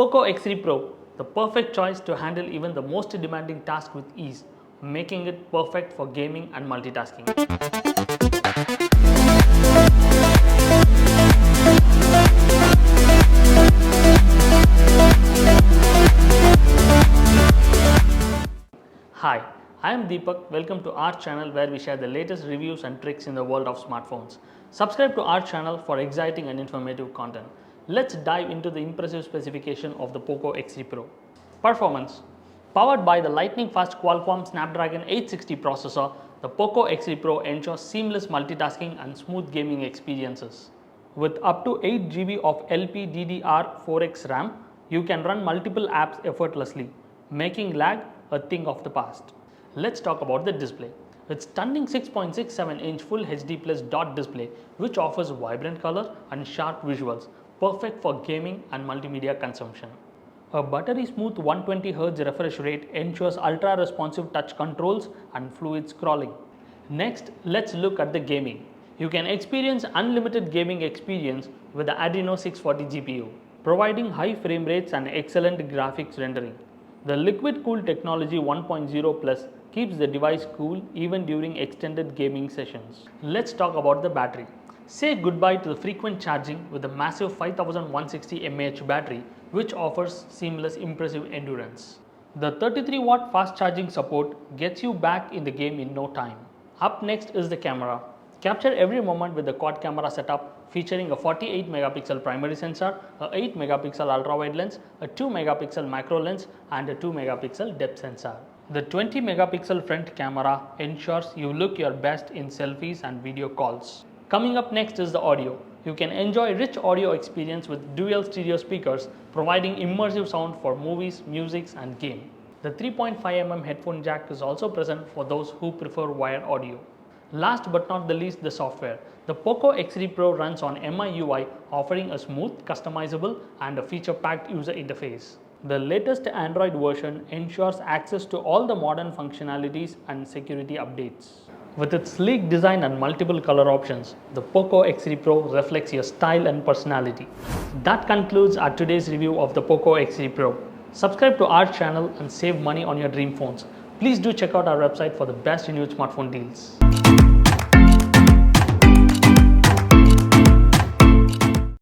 Poco X3 Pro, the perfect choice to handle even the most demanding task with ease, making it perfect for gaming and multitasking. Hi, I am Deepak. Welcome to our channel where we share the latest reviews and tricks in the world of smartphones. Subscribe to our channel for exciting and informative content. Let's dive into the impressive specification of the Poco X3 Pro. Performance. Powered by the lightning-fast Qualcomm Snapdragon 860 processor, the Poco X3 Pro ensures seamless multitasking and smooth gaming experiences. With up to 8 GB of LPDDR4X RAM, you can run multiple apps effortlessly, making lag a thing of the past. Let's talk about the display. Its stunning 6.67-inch Full HD Plus dot display, which offers vibrant color and sharp visuals, perfect for gaming and multimedia consumption. A buttery-smooth 120Hz refresh rate ensures ultra-responsive touch controls and fluid scrolling. Next, let's look at the gaming. You can experience unlimited gaming experience with the Adreno 640 GPU, providing high frame rates and excellent graphics rendering. The liquid cool technology 1.0 Plus keeps the device cool even during extended gaming sessions. Let's talk about the battery. Say goodbye to the frequent charging with the massive 5160 mAh battery, which offers seamless impressive endurance. The 33-watt fast charging support gets you back in the game in no time. Up next is the camera. Capture every moment with the quad camera setup featuring a 48 megapixel primary sensor, a 8 megapixel ultra wide lens, a 2 megapixel macro lens and a 2 megapixel depth sensor. The 20 megapixel front camera ensures you look your best in selfies and video calls. Coming up next is the audio. You can enjoy rich audio experience with dual stereo speakers, providing immersive sound for movies, music and game. The 3.5mm headphone jack is also present for those who prefer wired audio. Last but not the least, the software. The Poco X3 Pro runs on MIUI, offering a smooth, customizable and a feature-packed user interface. The latest Android version ensures access to all the modern functionalities and security updates. With its sleek design and multiple color options, the Poco X3 Pro reflects your style and personality. That concludes our today's review of the Poco X3 Pro. Subscribe to our channel and save money on your dream phones. Please do check out our website for the best renewed smartphone deals.